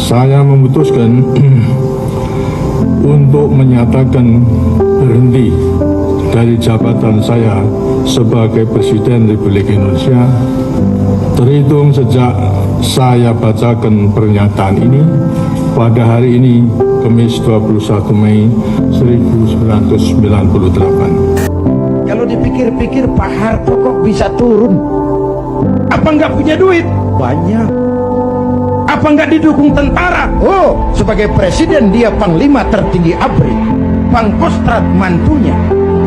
Saya memutuskan untuk menyatakan berhenti dari jabatan saya sebagai Presiden Republik Indonesia terhitung sejak saya bacakan pernyataan ini pada hari ini, Kamis 21 Mei 1998. Kalau dipikir-pikir Pak Harto kok bisa turun? Apa nggak punya duit? Banyak. Apa nggak didukung tentara? Oh, sebagai presiden dia panglima tertinggi ABRI, Pangkostrat mantunya.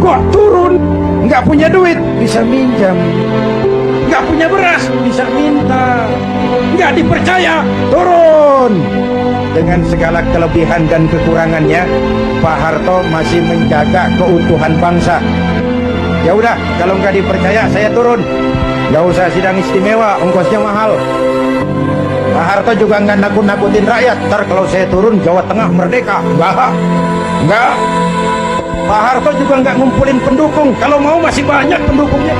Kok turun? Nggak punya duit, bisa minjam. Nggak punya beras, bisa minta. Nggak dipercaya, turun. Dengan segala kelebihan dan kekurangannya, Pak Harto masih menjaga keutuhan bangsa. Ya udah, kalau nggak dipercaya saya turun. Nggak usah sidang istimewa, ongkosnya mahal. Pak Harto juga nggak nakut-nakutin rakyat. Ntar kalau saya turun Jawa Tengah merdeka. Nggak. Pak Harto juga nggak ngumpulin pendukung. Kalau mau masih banyak pendukungnya.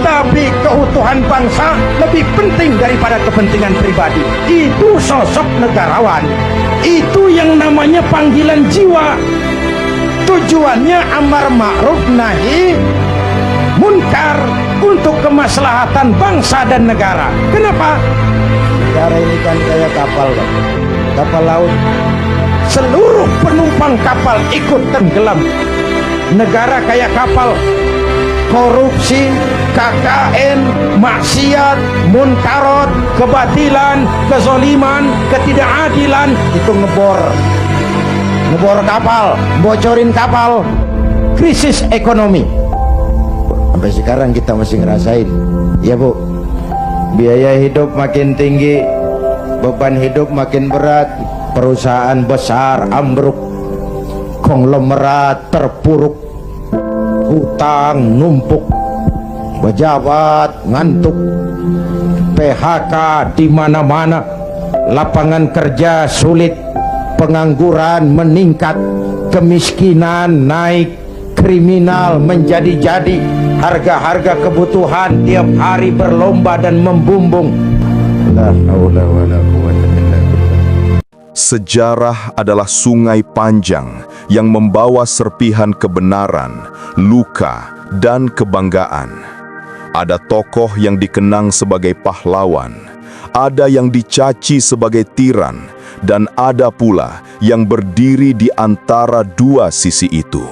Tapi keutuhan bangsa lebih penting daripada kepentingan pribadi. Itu sosok negarawan. Itu yang namanya panggilan jiwa. Tujuannya amar ma'ruf nahi munkar untuk kemaslahatan bangsa dan negara. Kenapa? Negara ini kan kayak kapal, Pak. Kapal laut. Seluruh penumpang kapal ikut tenggelam. Negara kayak kapal. Korupsi, KKN, maksiat, munkarot, kebatilan, kezoliman, ketidakadilan itu ngebor kapal, bocorin kapal, krisis ekonomi. Sampai sekarang kita masih ngerasain, ya Bu. Biaya hidup makin tinggi, beban hidup makin berat, perusahaan besar ambruk, konglomerat terpuruk, hutang numpuk, pejabat ngantuk, PHK di mana-mana, lapangan kerja sulit, pengangguran meningkat, kemiskinan naik, kriminal menjadi-jadi, harga-harga kebutuhan tiap hari berlomba dan membumbung. La haula wala quwwata illa billah. Sejarah adalah sungai panjang yang membawa serpihan kebenaran, luka, dan kebanggaan. Ada tokoh yang dikenang sebagai pahlawan, ada yang dicaci sebagai tiran, dan ada pula yang berdiri di antara dua sisi itu.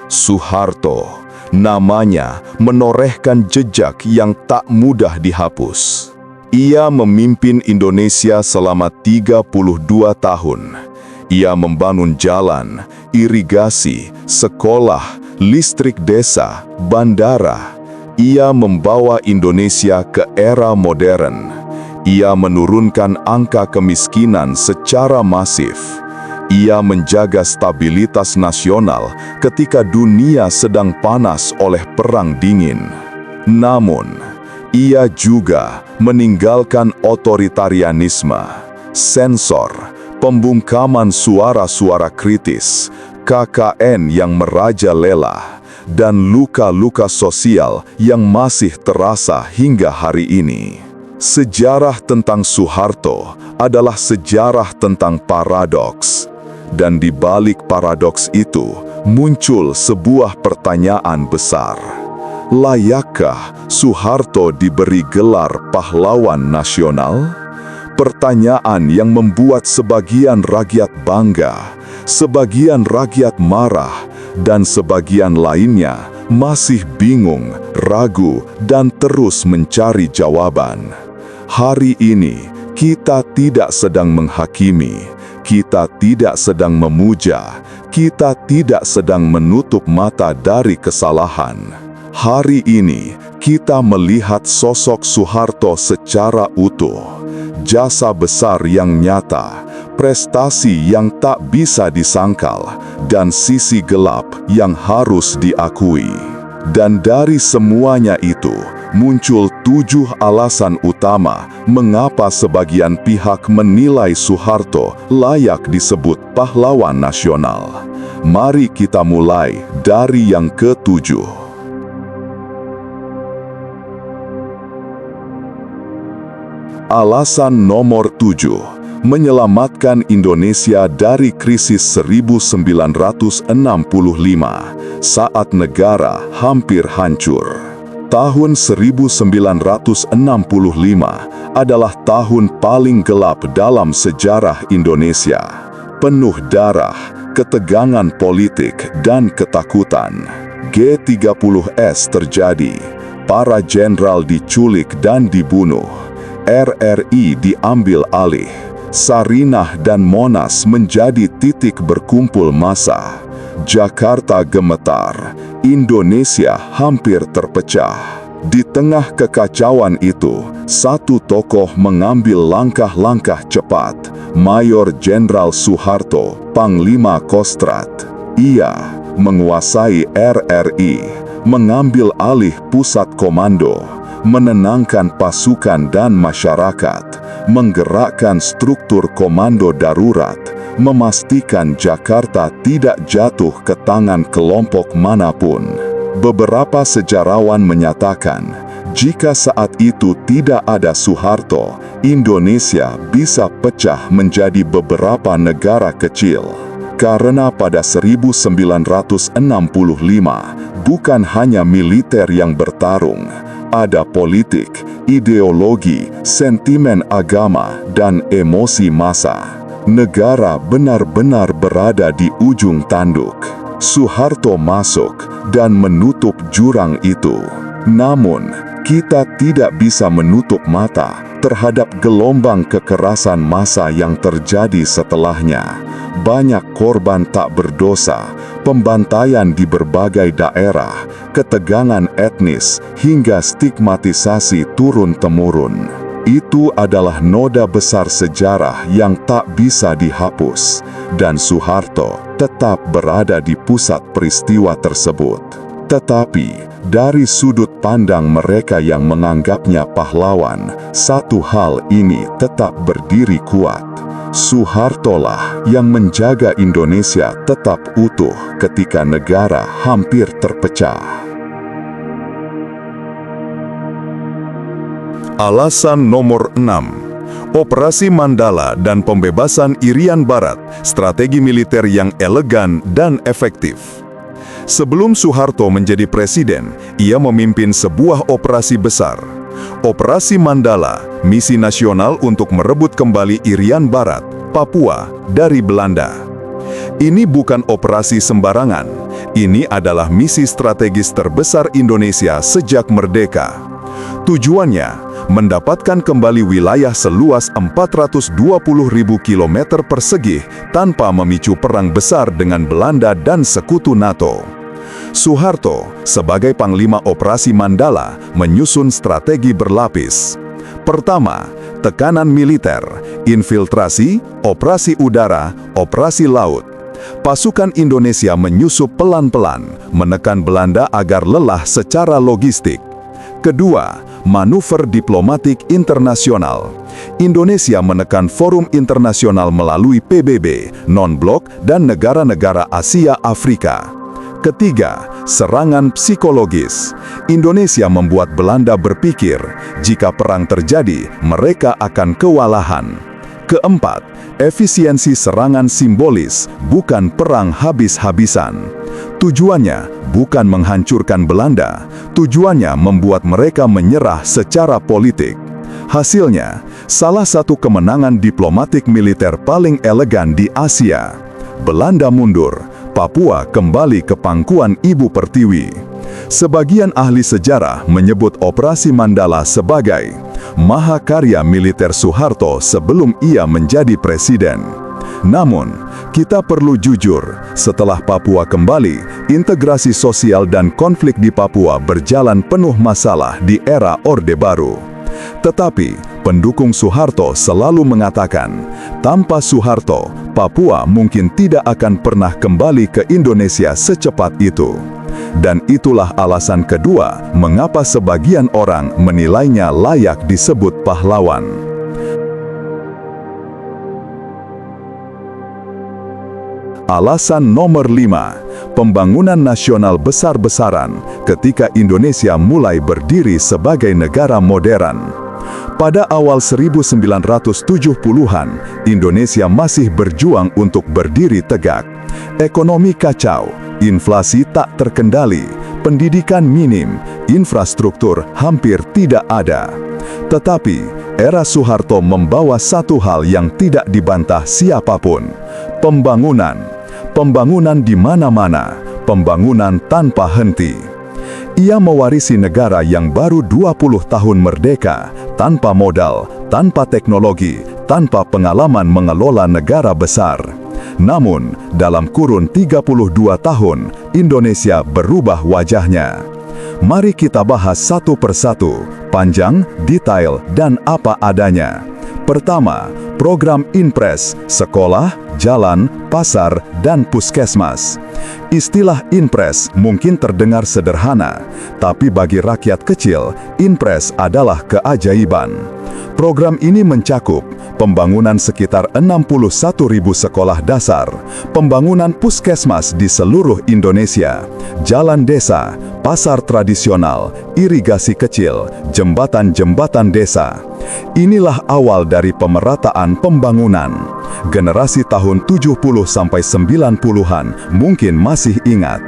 Soeharto, namanya menorehkan jejak yang tak mudah dihapus. Ia memimpin Indonesia selama 32 tahun. Ia membangun jalan, irigasi, sekolah, listrik desa, bandara. Ia membawa Indonesia ke era modern. Ia menurunkan angka kemiskinan secara masif. Ia menjaga stabilitas nasional ketika dunia sedang panas oleh perang dingin. Namun, ia juga meninggalkan otoritarianisme, sensor, pembungkaman suara-suara kritis, KKN yang merajalela, dan luka-luka sosial yang masih terasa hingga hari ini. Sejarah tentang Soeharto adalah sejarah tentang paradoks. Dan di balik paradoks itu muncul sebuah pertanyaan besar. Layakkah Soeharto diberi gelar pahlawan nasional? Pertanyaan yang membuat sebagian rakyat bangga, sebagian rakyat marah, dan sebagian lainnya masih bingung, ragu, dan terus mencari jawaban. Hari ini kita tidak sedang menghakimi, kita tidak sedang memuja, kita tidak sedang menutup mata dari kesalahan. Hari ini kita melihat sosok Soeharto secara utuh, jasa besar yang nyata, prestasi yang tak bisa disangkal, dan sisi gelap yang harus diakui. Dan dari semuanya itu, muncul 7 alasan utama mengapa sebagian pihak menilai Soeharto layak disebut pahlawan nasional. Mari kita mulai dari yang ke-7. Alasan nomor 7, menyelamatkan Indonesia dari krisis 1945 saat negara hampir hancur. Tahun 1965 adalah tahun paling gelap dalam sejarah Indonesia. Penuh darah, ketegangan politik, dan ketakutan. G30S terjadi. Para jenderal diculik dan dibunuh. RRI diambil alih. Sarinah dan Monas menjadi titik berkumpul massa. Jakarta gemetar, Indonesia hampir terpecah. Di tengah kekacauan itu, satu tokoh mengambil langkah-langkah cepat, Mayor Jenderal Soeharto, Panglima Kostrad. Ia menguasai RRI, mengambil alih pusat komando, menenangkan pasukan dan masyarakat, menggerakkan struktur komando darurat, memastikan Jakarta tidak jatuh ke tangan kelompok manapun. Beberapa sejarawan menyatakan, jika saat itu tidak ada Soeharto, Indonesia bisa pecah menjadi beberapa negara kecil. Karena pada 1965, bukan hanya militer yang bertarung, ada politik, ideologi, sentimen agama, dan emosi massa. Negara benar-benar berada di ujung tanduk. Soeharto masuk dan menutup jurang itu. Namun, kita tidak bisa menutup mata terhadap gelombang kekerasan massa yang terjadi setelahnya. Banyak korban tak berdosa, pembantaian di berbagai daerah, ketegangan etnis, hingga stigmatisasi turun-temurun. Itu adalah noda besar sejarah yang tak bisa dihapus, dan Soeharto tetap berada di pusat peristiwa tersebut. Tetapi, dari sudut pandang mereka yang menganggapnya pahlawan, satu hal ini tetap berdiri kuat. Soehartolah yang menjaga Indonesia tetap utuh ketika negara hampir terpecah. Alasan nomor 6. Operasi Mandala dan pembebasan Irian Barat, strategi militer yang elegan dan efektif. Sebelum Soeharto menjadi presiden, ia memimpin sebuah operasi besar. Operasi Mandala, misi nasional untuk merebut kembali Irian Barat, Papua, dari Belanda. Ini bukan operasi sembarangan. Ini adalah misi strategis terbesar Indonesia sejak merdeka. Tujuannya, mendapatkan kembali wilayah seluas 420.000 km persegi tanpa memicu perang besar dengan Belanda dan sekutu NATO. Soeharto, sebagai Panglima Operasi Mandala, menyusun strategi berlapis. Pertama, tekanan militer, infiltrasi, operasi udara, operasi laut. Pasukan Indonesia menyusup pelan-pelan, menekan Belanda agar lelah secara logistik. Kedua, manuver diplomatik internasional. Indonesia menekan forum internasional melalui PBB, non-blok, dan negara-negara Asia Afrika. Ketiga, serangan psikologis. Indonesia membuat Belanda berpikir, jika perang terjadi, mereka akan kewalahan. Keempat, efisiensi serangan simbolis, bukan perang habis-habisan. Tujuannya bukan menghancurkan Belanda, tujuannya membuat mereka menyerah secara politik. Hasilnya, salah satu kemenangan diplomatik militer paling elegan di Asia. Belanda mundur, Papua kembali ke pangkuan Ibu Pertiwi. Sebagian ahli sejarah menyebut Operasi Mandala sebagai mahakarya militer Soeharto sebelum ia menjadi presiden. Namun, kita perlu jujur, setelah Papua kembali, integrasi sosial dan konflik di Papua berjalan penuh masalah di era Orde Baru. Tetapi, pendukung Soeharto selalu mengatakan, tanpa Soeharto, Papua mungkin tidak akan pernah kembali ke Indonesia secepat itu. Dan itulah alasan kedua, mengapa sebagian orang menilainya layak disebut pahlawan. Alasan nomor 5, pembangunan nasional besar-besaran ketika Indonesia mulai berdiri sebagai negara modern. Pada awal 1970-an, Indonesia masih berjuang untuk berdiri tegak. Ekonomi kacau, inflasi tak terkendali, pendidikan minim, infrastruktur hampir tidak ada. Tetapi, era Soeharto membawa satu hal yang tidak dibantah siapapun: pembangunan. Pembangunan di mana-mana, pembangunan tanpa henti. Ia mewarisi negara yang baru 20 tahun merdeka, tanpa modal, tanpa teknologi, tanpa pengalaman mengelola negara besar. Namun, dalam kurun 32 tahun, Indonesia berubah wajahnya. Mari kita bahas satu persatu, panjang, detail, dan apa adanya. Pertama, program Inpres, sekolah, jalan, pasar, dan puskesmas. Istilah Inpres mungkin terdengar sederhana, tapi bagi rakyat kecil, Inpres adalah keajaiban. Program ini mencakup pembangunan sekitar 61.000 sekolah dasar, pembangunan puskesmas di seluruh Indonesia, jalan desa, pasar tradisional, irigasi kecil, jembatan-jembatan desa. Inilah awal dari pemerataan pembangunan. Generasi tahun 70-90-an mungkin masih ingat.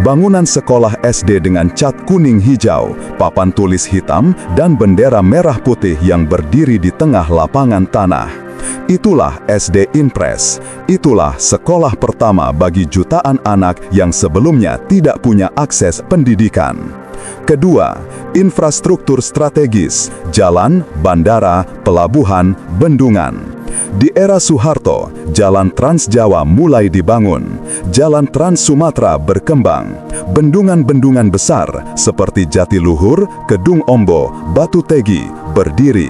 Bangunan sekolah SD dengan cat kuning hijau, papan tulis hitam, dan bendera merah putih yang berdiri di tengah lapangan tanah. Itulah SD Inpres. Itulah sekolah pertama bagi jutaan anak yang sebelumnya tidak punya akses pendidikan. Kedua, infrastruktur strategis, jalan, bandara, pelabuhan, bendungan. Di era Soeharto, jalan Trans Jawa mulai dibangun, jalan Trans Sumatera berkembang, bendungan-bendungan besar seperti Jatiluhur, Kedung Ombo, Batu Tegi berdiri.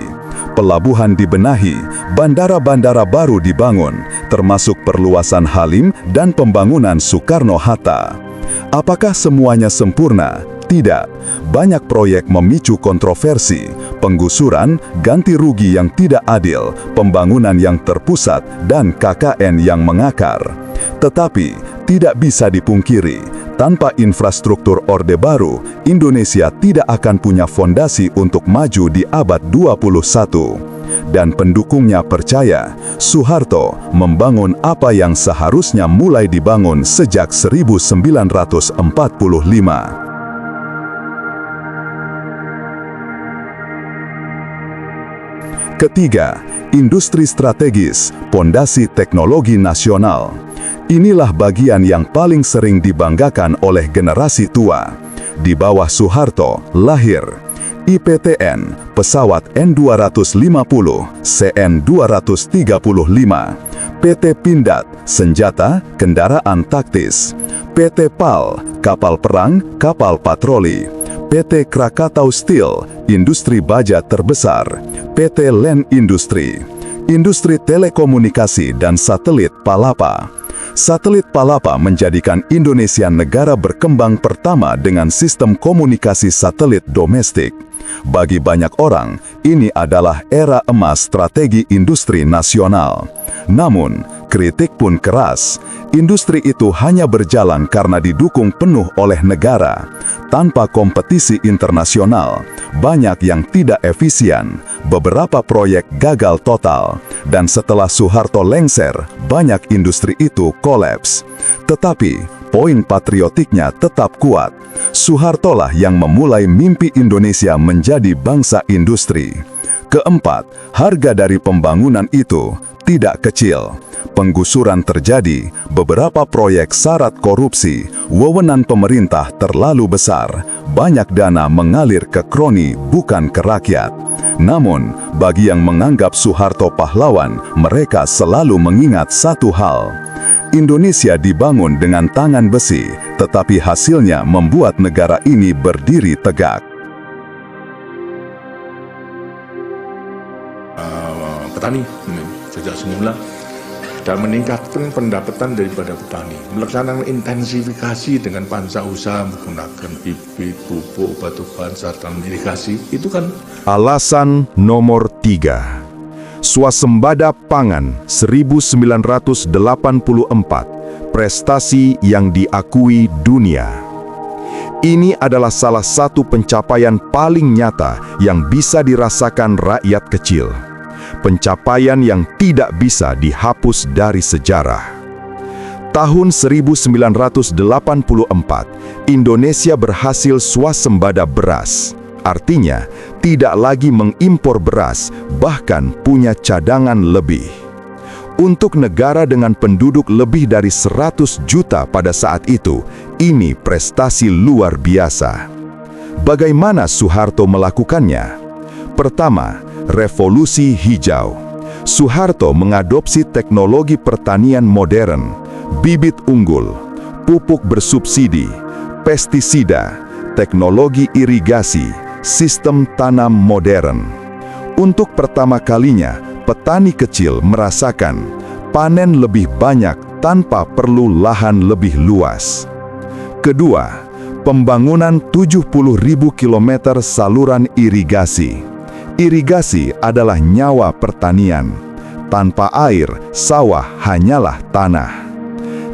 Pelabuhan dibenahi, bandara-bandara baru dibangun, termasuk perluasan Halim dan pembangunan Soekarno-Hatta. Apakah semuanya sempurna? Tidak. Banyak proyek memicu kontroversi, penggusuran, ganti rugi yang tidak adil, pembangunan yang terpusat, dan KKN yang mengakar. Tetapi, tidak bisa dipungkiri, tanpa infrastruktur Orde Baru, Indonesia tidak akan punya fondasi untuk maju di abad 21. Dan pendukungnya percaya, Soeharto membangun apa yang seharusnya mulai dibangun sejak 1945. Ketiga, industri strategis, pondasi teknologi nasional. Inilah bagian yang paling sering dibanggakan oleh generasi tua. Di bawah Soeharto, lahir IPTN, pesawat N250, CN235, PT Pindad, senjata, kendaraan taktis, PT PAL, kapal perang, kapal patroli, PT Krakatau Steel, industri baja terbesar, PT Len Industri, industri telekomunikasi dan satelit Palapa. Satelit Palapa menjadikan Indonesia negara berkembang pertama dengan sistem komunikasi satelit domestik. Bagi banyak orang, ini adalah era emas strategi industri nasional. Namun, kritik pun keras. Industri itu hanya berjalan karena didukung penuh oleh negara. Tanpa kompetisi internasional, banyak yang tidak efisien, beberapa proyek gagal total, dan setelah Soeharto lengser, banyak industri itu kolaps. Tetapi, poin patriotiknya tetap kuat. Soehartolah yang memulai mimpi Indonesia menjadi bangsa industri. Keempat, harga dari pembangunan itu tidak kecil. Penggusuran terjadi, beberapa proyek syarat korupsi, wewenang pemerintah terlalu besar, banyak dana mengalir ke kroni bukan ke rakyat. Namun, bagi yang menganggap Soeharto pahlawan, mereka selalu mengingat satu hal. Indonesia dibangun dengan tangan besi, tetapi hasilnya membuat negara ini berdiri tegak. Petani sejak semula dan meningkatkan pendapatan daripada petani, melaksanakan intensifikasi dengan panca usaha menggunakan bibit, pupuk, batu-bata, serta irigasi, itu kan. Alasan nomor 3. Swasembada Pangan 1984, prestasi yang diakui dunia. Ini adalah salah satu pencapaian paling nyata yang bisa dirasakan rakyat kecil. Pencapaian yang tidak bisa dihapus dari sejarah. Tahun 1984, Indonesia berhasil swasembada beras. Artinya, tidak lagi mengimpor beras, bahkan punya cadangan lebih. Untuk negara dengan penduduk lebih dari 100 juta pada saat itu, ini prestasi luar biasa. Bagaimana Soeharto melakukannya? Pertama, revolusi hijau. Soeharto mengadopsi teknologi pertanian modern, bibit unggul, pupuk bersubsidi, pestisida, teknologi irigasi, sistem tanam modern. Untuk pertama kalinya, petani kecil merasakan panen lebih banyak tanpa perlu lahan lebih luas. Kedua, pembangunan 70.000 km saluran irigasi. Irigasi adalah nyawa pertanian. Tanpa air, sawah hanyalah tanah.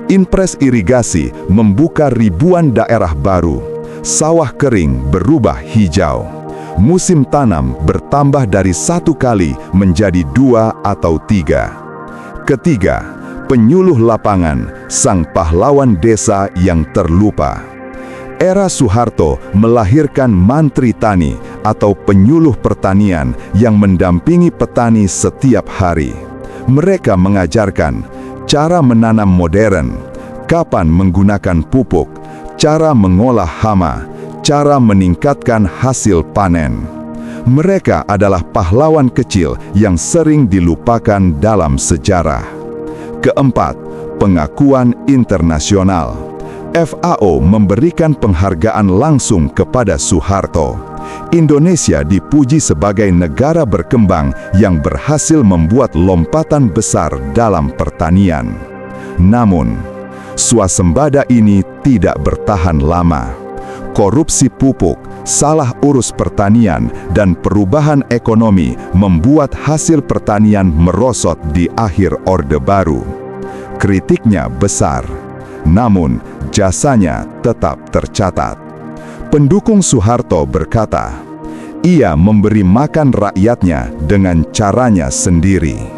Impres irigasi membuka ribuan daerah baru. Sawah kering berubah hijau. Musim tanam bertambah dari 1 kali menjadi 2 atau 3. Ketiga, penyuluh lapangan, sang pahlawan desa yang terlupa. Era Soeharto melahirkan Mantri Tani atau penyuluh pertanian yang mendampingi petani setiap hari. Mereka mengajarkan cara menanam modern, kapan menggunakan pupuk, cara mengolah hama, cara meningkatkan hasil panen. Mereka adalah pahlawan kecil yang sering dilupakan dalam sejarah. Keempat, pengakuan internasional. FAO memberikan penghargaan langsung kepada Soeharto. Indonesia dipuji sebagai negara berkembang yang berhasil membuat lompatan besar dalam pertanian. Namun, swasembada ini tidak bertahan lama. Korupsi pupuk, salah urus pertanian, dan perubahan ekonomi membuat hasil pertanian merosot di akhir Orde Baru. Kritiknya besar, namun jasanya tetap tercatat. Pendukung Soeharto berkata, ia memberi makan rakyatnya dengan caranya sendiri.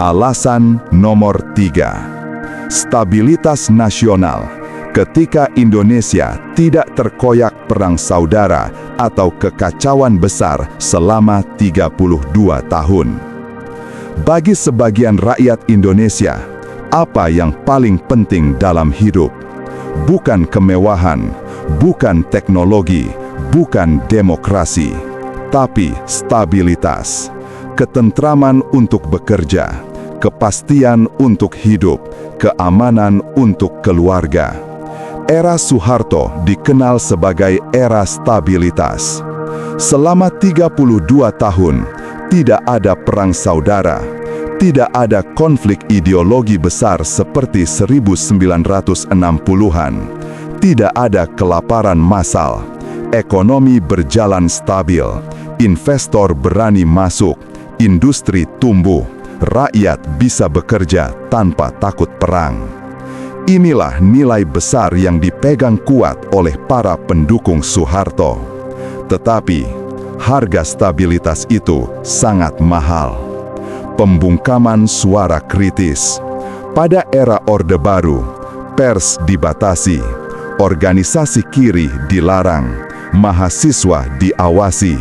Alasan nomor 3, stabilitas nasional. Ketika Indonesia tidak terkoyak perang saudara atau kekacauan besar selama 32 tahun. Bagi sebagian rakyat Indonesia, apa yang paling penting dalam hidup? Bukan kemewahan, bukan teknologi, bukan demokrasi, tapi stabilitas, ketentraman untuk bekerja, kepastian untuk hidup, keamanan untuk keluarga. Era Soeharto dikenal sebagai era stabilitas. Selama 32 tahun, tidak ada perang saudara, tidak ada konflik ideologi besar seperti 1960-an, tidak ada kelaparan massal, ekonomi berjalan stabil, investor berani masuk, industri tumbuh, rakyat bisa bekerja tanpa takut perang. Inilah nilai besar yang dipegang kuat oleh para pendukung Soeharto. Tetapi, harga stabilitas itu sangat mahal. Pembungkaman suara kritis. Pada era Orde Baru, pers dibatasi, organisasi kiri dilarang, mahasiswa diawasi,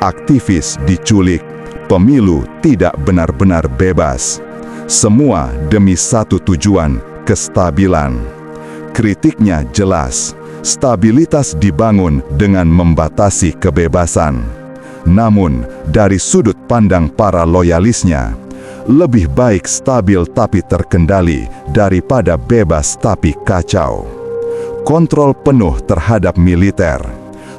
aktivis diculik, pemilu tidak benar-benar bebas. Semua demi satu tujuan, kestabilan. Kritiknya jelas, stabilitas dibangun dengan membatasi kebebasan. Namun, dari sudut pandang para loyalisnya, lebih baik stabil tapi terkendali daripada bebas tapi kacau. Kontrol penuh terhadap militer.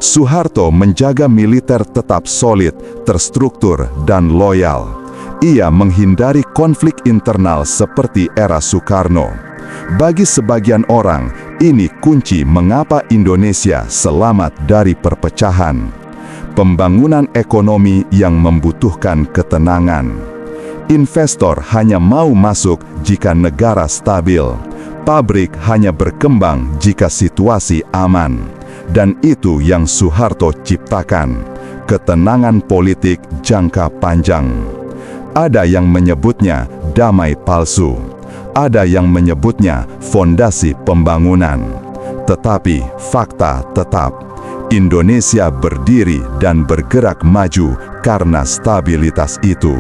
Soeharto menjaga militer tetap solid, terstruktur, dan loyal. Ia menghindari konflik internal seperti era Soekarno. Bagi sebagian orang, ini kunci mengapa Indonesia selamat dari perpecahan. Pembangunan ekonomi yang membutuhkan ketenangan. Investor hanya mau masuk jika negara stabil. Pabrik hanya berkembang jika situasi aman. Dan itu yang Soeharto ciptakan, ketenangan politik jangka panjang. Ada yang menyebutnya damai palsu. Ada yang menyebutnya fondasi pembangunan. Tetapi fakta tetap, Indonesia berdiri dan bergerak maju karena stabilitas itu.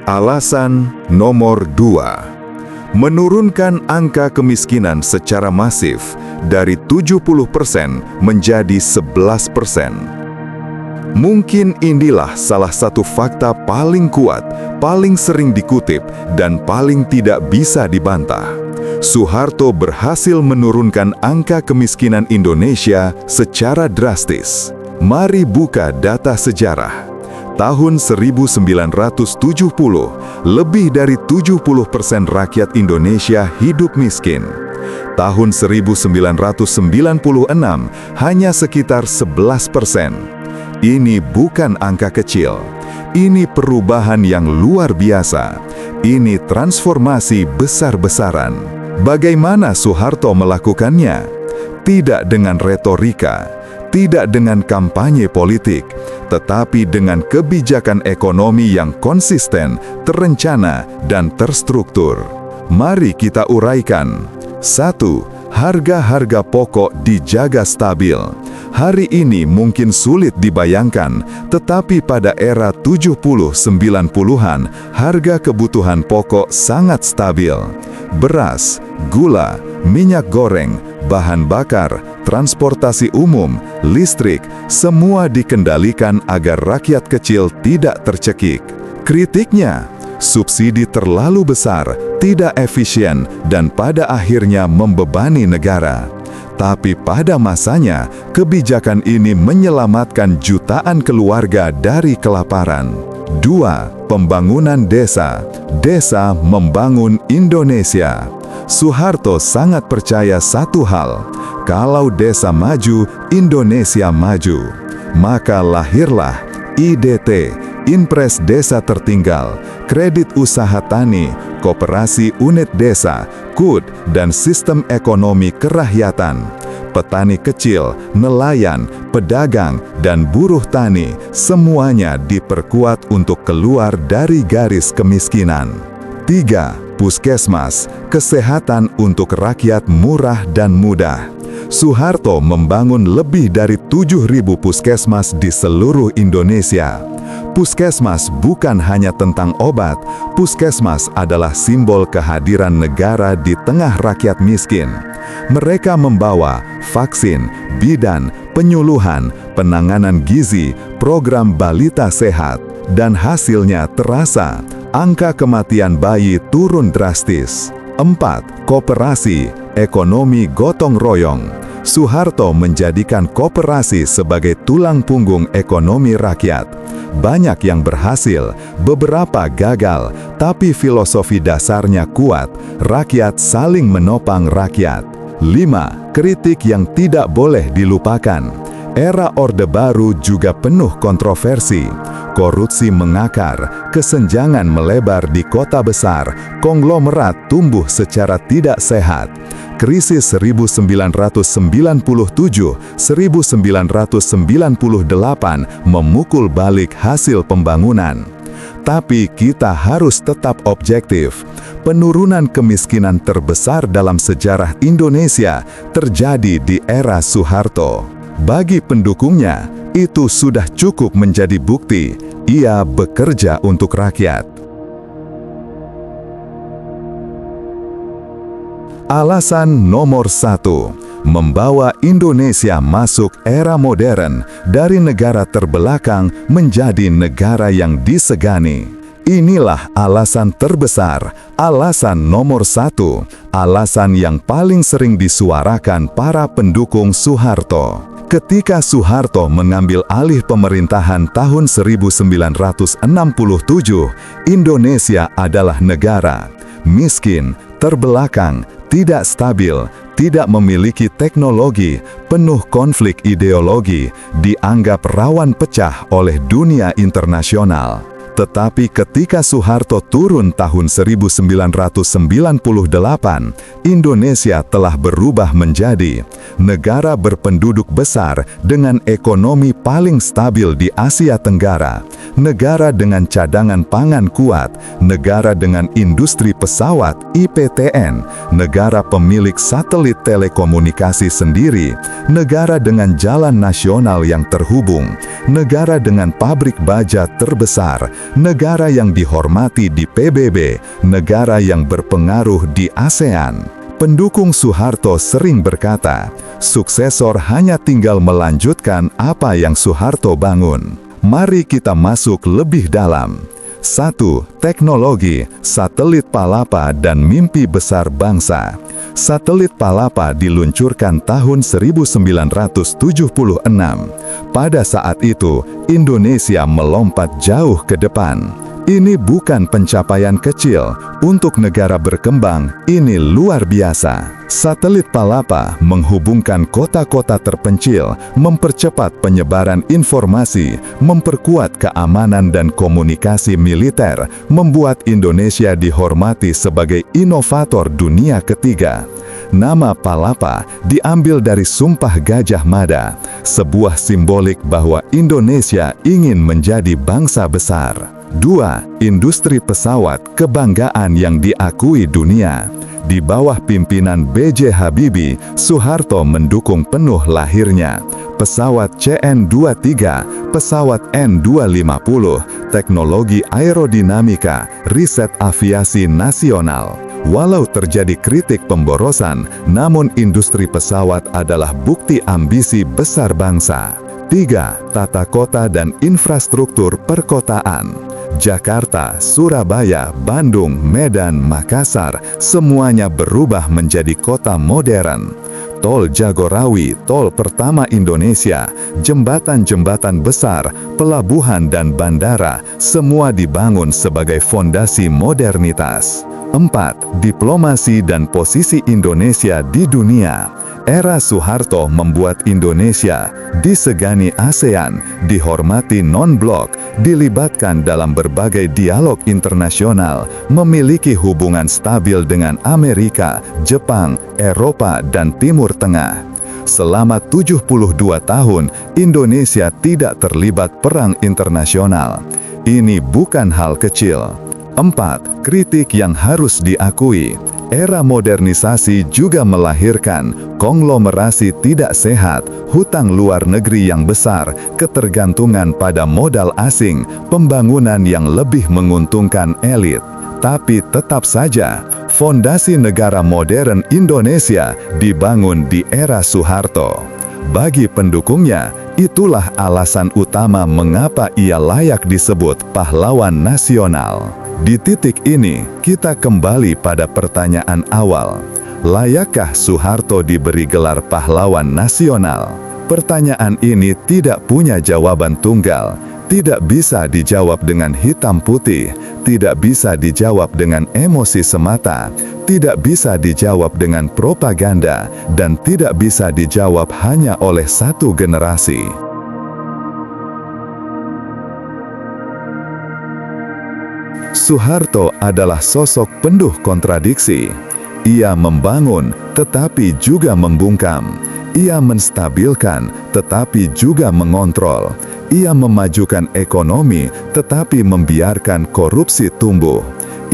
Alasan nomor 2. Menurunkan angka kemiskinan secara masif dari 70% menjadi 11%. Mungkin inilah salah satu fakta paling kuat, paling sering dikutip, dan paling tidak bisa dibantah. Soeharto berhasil menurunkan angka kemiskinan Indonesia secara drastis. Mari buka data sejarah. Tahun 1970, lebih dari 70% rakyat Indonesia hidup miskin. Tahun 1996, hanya sekitar 11%. Ini bukan angka kecil. Ini perubahan yang luar biasa. Ini transformasi besar-besaran. Bagaimana Soeharto melakukannya? Tidak dengan retorika, tidak dengan kampanye politik, tetapi dengan kebijakan ekonomi yang konsisten, terencana, dan terstruktur. Mari kita uraikan. 1. Harga-harga pokok dijaga stabil. Hari ini mungkin sulit dibayangkan, tetapi pada era 70-90-an, harga kebutuhan pokok sangat stabil. Beras, gula, minyak goreng, bahan bakar, transportasi umum, listrik, semua dikendalikan agar rakyat kecil tidak tercekik. Kritiknya, subsidi terlalu besar, tidak efisien, dan pada akhirnya membebani negara. Tapi pada masanya, kebijakan ini menyelamatkan jutaan keluarga dari kelaparan. 2. Pembangunan desa. Desa membangun Indonesia. Soeharto sangat percaya satu hal, kalau desa maju, Indonesia maju. Maka lahirlah IDT, Impres Desa Tertinggal, Kredit Usaha Tani, Koperasi Unit Desa, KUD, dan Sistem Ekonomi Kerakyatan. Petani kecil, nelayan, pedagang, dan buruh tani, semuanya diperkuat untuk keluar dari garis kemiskinan. 3. Puskesmas, kesehatan untuk rakyat murah dan mudah. Soeharto membangun lebih dari 7.000 puskesmas di seluruh Indonesia. Puskesmas bukan hanya tentang obat, puskesmas adalah simbol kehadiran negara di tengah rakyat miskin. Mereka membawa vaksin, bidan, penyuluhan, penanganan gizi, program balita sehat, dan hasilnya terasa, angka kematian bayi turun drastis. 4. Koperasi, ekonomi gotong royong. Soeharto menjadikan koperasi sebagai tulang punggung ekonomi rakyat. Banyak yang berhasil, beberapa gagal, tapi filosofi dasarnya kuat, rakyat saling menopang rakyat. 5. Kritik yang tidak boleh dilupakan. Era Orde Baru juga penuh kontroversi. Korupsi mengakar, kesenjangan melebar di kota besar, konglomerat tumbuh secara tidak sehat. Krisis 1997-1998 memukul balik hasil pembangunan. Tapi kita harus tetap objektif. Penurunan kemiskinan terbesar dalam sejarah Indonesia terjadi di era Soeharto. Bagi pendukungnya, itu sudah cukup menjadi bukti ia bekerja untuk rakyat. Alasan nomor 1, membawa Indonesia masuk era modern dari negara terbelakang menjadi negara yang disegani. Inilah alasan terbesar, alasan nomor 1, alasan yang paling sering disuarakan para pendukung Soeharto. Ketika Soeharto mengambil alih pemerintahan tahun 1967, Indonesia adalah negara miskin, terbelakang, tidak stabil, tidak memiliki teknologi, penuh konflik ideologi, dianggap rawan pecah oleh dunia internasional. Tetapi ketika Soeharto turun tahun 1998, Indonesia telah berubah menjadi negara berpenduduk besar dengan ekonomi paling stabil di Asia Tenggara, negara dengan cadangan pangan kuat, negara dengan industri pesawat IPTN, negara pemilik satelit telekomunikasi sendiri, negara dengan jalan nasional yang terhubung, negara dengan pabrik baja terbesar, negara yang dihormati di PBB, negara yang berpengaruh di ASEAN. Pendukung Soeharto sering berkata, suksesor hanya tinggal melanjutkan apa yang Soeharto bangun. Mari kita masuk lebih dalam. 1. Teknologi, satelit Palapa dan mimpi besar bangsa. Satelit Palapa diluncurkan tahun 1976. Pada saat itu, Indonesia melompat jauh ke depan. Ini bukan pencapaian kecil. Untuk negara berkembang, ini luar biasa. Satelit Palapa menghubungkan kota-kota terpencil, mempercepat penyebaran informasi, memperkuat keamanan dan komunikasi militer, membuat Indonesia dihormati sebagai inovator dunia ketiga. Nama Palapa diambil dari Sumpah Gajah Mada, sebuah simbolik bahwa Indonesia ingin menjadi bangsa besar. 2. Industri pesawat, kebanggaan yang diakui dunia. Di bawah pimpinan B.J. Habibie, Soeharto mendukung penuh lahirnya pesawat CN-23, pesawat N-250, teknologi aerodinamika, riset aviasi nasional. Walau terjadi kritik pemborosan, namun industri pesawat adalah bukti ambisi besar bangsa. 3. Tata kota dan infrastruktur perkotaan. Jakarta, Surabaya, Bandung, Medan, Makassar, semuanya berubah menjadi kota modern. Tol Jagorawi, tol pertama Indonesia, jembatan-jembatan besar, pelabuhan dan bandara, semua dibangun sebagai fondasi modernitas. 4. Diplomasi dan posisi Indonesia di dunia. Era Soeharto membuat Indonesia disegani ASEAN, dihormati non-blok, dilibatkan dalam berbagai dialog internasional, memiliki hubungan stabil dengan Amerika, Jepang, Eropa, dan Timur Tengah. Selama 72 tahun, Indonesia tidak terlibat perang internasional. Ini bukan hal kecil. 4. Kritik yang harus diakui. Era modernisasi juga melahirkan konglomerasi tidak sehat, hutang luar negeri yang besar, ketergantungan pada modal asing, pembangunan yang lebih menguntungkan elit. Tapi tetap saja, fondasi negara modern Indonesia dibangun di era Soeharto. Bagi pendukungnya, itulah alasan utama mengapa ia layak disebut pahlawan nasional. Di titik ini, kita kembali pada pertanyaan awal. Layakkah Soeharto diberi gelar pahlawan nasional? Pertanyaan ini tidak punya jawaban tunggal, tidak bisa dijawab dengan hitam putih, tidak bisa dijawab dengan emosi semata, tidak bisa dijawab dengan propaganda, dan tidak bisa dijawab hanya oleh satu generasi. Soeharto adalah sosok penuh kontradiksi. Ia membangun, tetapi juga membungkam. Ia menstabilkan, tetapi juga mengontrol. Ia memajukan ekonomi, tetapi membiarkan korupsi tumbuh.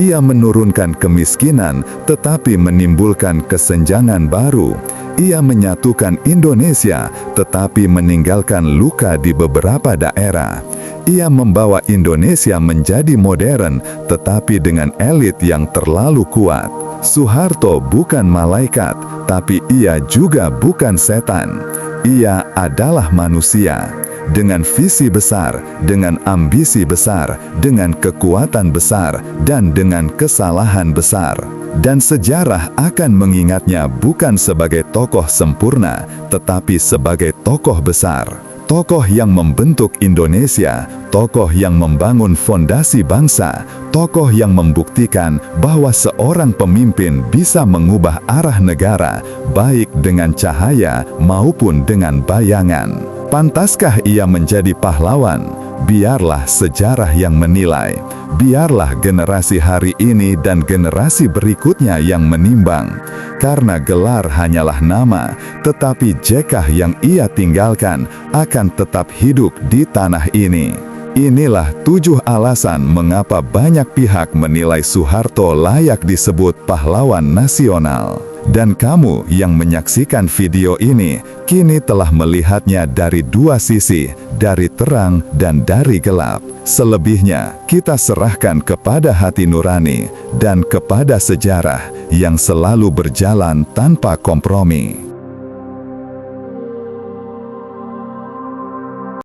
Ia menurunkan kemiskinan, tetapi menimbulkan kesenjangan baru. Ia menyatukan Indonesia, tetapi meninggalkan luka di beberapa daerah. Ia membawa Indonesia menjadi modern, tetapi dengan elit yang terlalu kuat. Soeharto bukan malaikat, tapi ia juga bukan setan. Ia adalah manusia. Dengan visi besar, dengan ambisi besar, dengan kekuatan besar, dan dengan kesalahan besar. Dan sejarah akan mengingatnya bukan sebagai tokoh sempurna, tetapi sebagai tokoh besar. Tokoh yang membentuk Indonesia, tokoh yang membangun fondasi bangsa, tokoh yang membuktikan bahwa seorang pemimpin bisa mengubah arah negara, baik dengan cahaya maupun dengan bayangan. Pantaskah ia menjadi pahlawan? Biarlah sejarah yang menilai. Biarlah generasi hari ini dan generasi berikutnya yang menimbang. Karena gelar hanyalah nama, tetapi jekah yang ia tinggalkan akan tetap hidup di tanah ini. Inilah 7 alasan mengapa banyak pihak menilai Soeharto layak disebut pahlawan nasional. Dan kamu yang menyaksikan video ini, kini telah melihatnya dari 2 sisi, dari terang dan dari gelap. Selebihnya, kita serahkan kepada hati nurani dan kepada sejarah yang selalu berjalan tanpa kompromi.